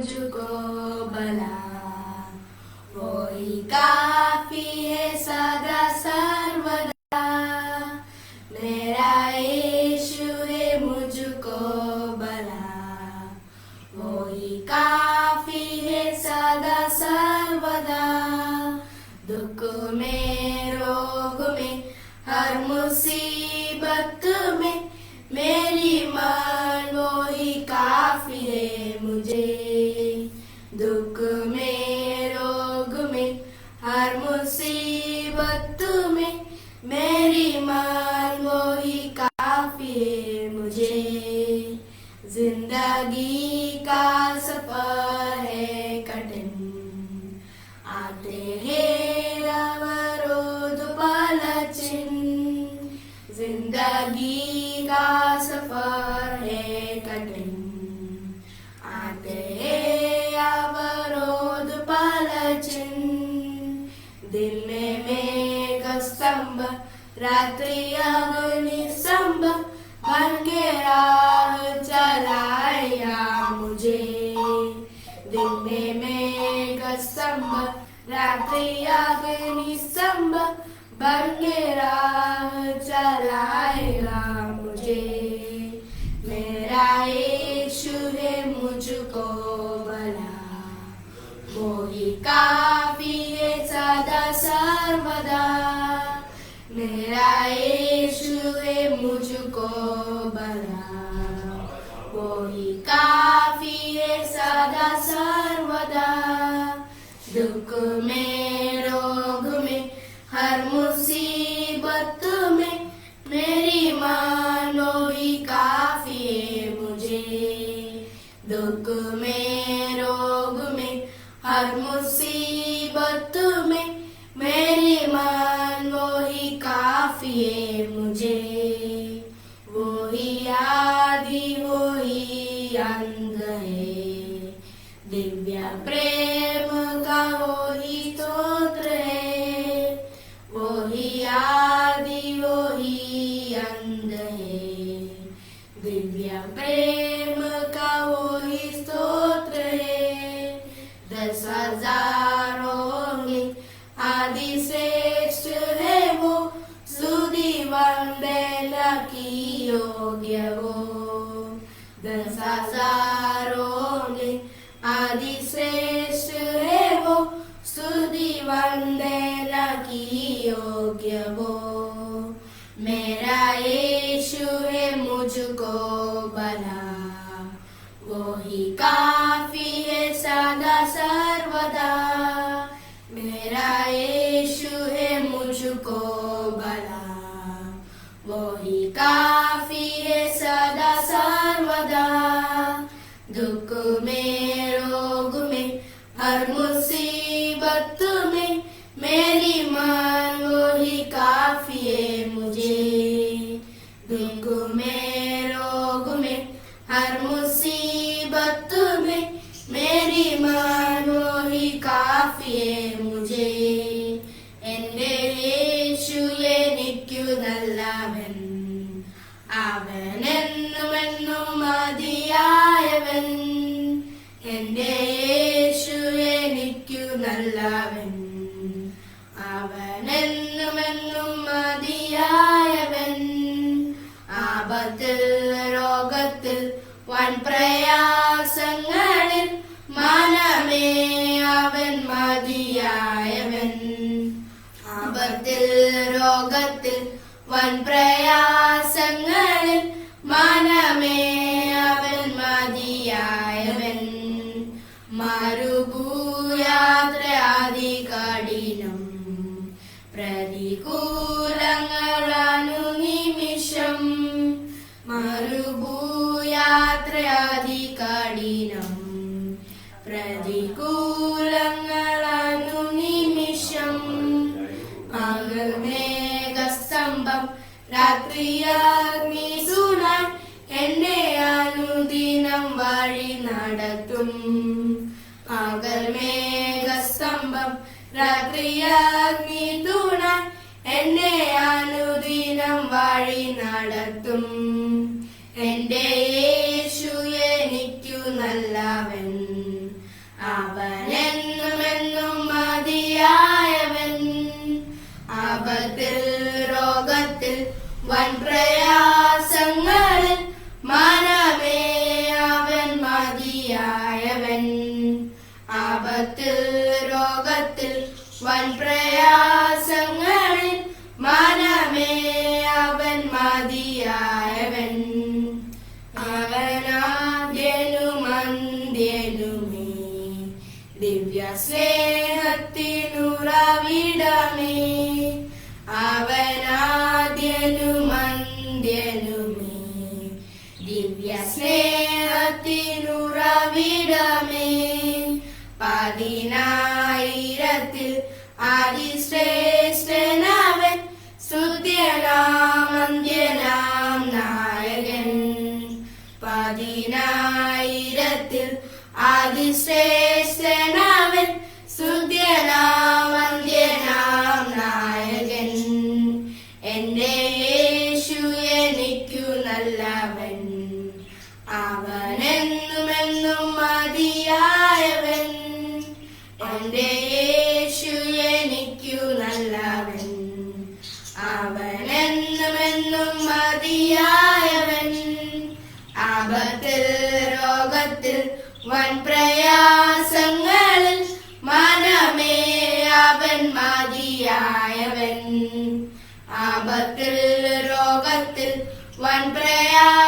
मुझको भला, वही काफी है सदा सर्वदा। मेरा यीशु है मुझको भला, वही काफी है सदा सर्वदा। दुख में रोग में हर मुसीबत में मेरी मान वही काफी है मुझे। दुख में रोग में हर मुसीबत में मेरी मान वही काफी है मुझे। जिंदगी का सफर है कठिन, आते हैं अवरोध पलछिन। जिंदगी का सफर है कठिन, आते हैं अवरोध पलछिन। दिन में मेघस्तंभ, रात्रि अग्निस्तंभ, बन के राह चलाया मुझे। दिन में मेघस्तंभ, रात्रि अग्निस्तंभ, बन के राह चलाएगा मुझे। मेरा यीशु है मुझको भला, वही काफी है सदा सर्वदा। मेरा यीशु है मुझको भला, वही काफी है सदा सर्वदा। दुख में रोग में हर मुसीबत में मेरी मान वही काफी है मुझे। दुख में रोग में हर मुसीबत में मेरी मान वही काफी है मुझे। वही आदि वही अंत है, दिव्य प्रेम का वही स्तोत्र है। वही आदि वही अंत है, दिव्य प्रेम का वही स्तोत्र है। 10,000 में आदि श्रेष्ठ है वो, स्तुति वंदना की योग्य वो। 10,000 में आदि श्रेष्ठ है वो, स्तुति वंदना की योग्य वो। मेरा यीशु है मुझको भला, वही काफी है सदा सर्वदा। मेरा यीशु है मुझको भला, वही काफी है सदा सर्वदा। दुख में रोग में हर मुसीबत में मेरी मान वही काफी है मुझे। दुख में रोग में हर मुसीबत में मेरी मान वही काफी है मुझे। എന്റെ യേശു എനിക്കു നല്ലവൻ, അവൻ എന്നുമെന്നും മതിയായവൻ. എന്റെ യേശു എനിക്കു നല്ലവൻ, അവൻ എന്നുമെന്നും മതിയായവൻ. ആപത്തിൽ രോഗത്തിൽ വൻ പ്രയാസങ്ങളിൽ മനമേ അവൻ മതിയായവൻ. ആപത്തിൽ രോഗത്തിൽ വൻ പ്രയാസങ്ങളിൽ മനമേ അവൻ മതിയായവൻ. മരുഭൂയാത്ര അതികഠിനം, പ്രതികൂലങ്ങൾ അനുനിമിഷം. മരുഭൂയാത്ര അതികഠിനം, പ്രതികൂലങ്ങൾ അനുനിമിഷം. പകൽ മേഘസ്തംഭം, രാത്രി അഗ്നിസുനാൻ എന്നെ അനുദിനം വഴി നടത്തും. പകൽ മേഘസ്തംഭം, രാത്രി അഗ്നിതുനാൻ എന്നെ അനുദിനം വഴി നടത്തും. എന്റെ യേശു എനിക്കു നല്ലവൻ, മതിയായവൻ. ആപത്തിൽ രോഗത്തിൽ വൻ പ്രയാസങ്ങളിൽ മനമേ അവൻ മതിയായവൻ. അവനാദ്യനും അന്ത്യനുമേ ദിവ്യ സ്നേഹത്തിനുറവിടമേ. അവനാദ്യനും അന്ത്യനുമേ ദിവ്യ സ്നേഹത്തിനുറവിടമേ. 10,000-ൽ അതിശ്രേഷ്ഠനവൻ സ്തുത്യനാം അന്ത്യനാം നായകൻ. 10,000-ൽ അതിശ്രേഷ്ഠനവൻ സ്തുത്യനാം അന്ത്യനാം നായകൻ. എന്റെ യേശു എനിക്കു നല്ലവൻ, അവനെന്നുമെന്നും മതിയായവൻ. എന്റെ യേശു എനിക്കു നല്ലവൻ, അവനെന്നുമെന്നും മതിയായവൻ. ആപത്തിൽ രോഗത്തിൽ വൻ പ്രയാസങ്ങളിൽ മനമേ അവൻ മതിയായവൻ. ആപത്തിൽ രോഗത്തിൽ വൻ പ്രയാസങ്ങളിൽ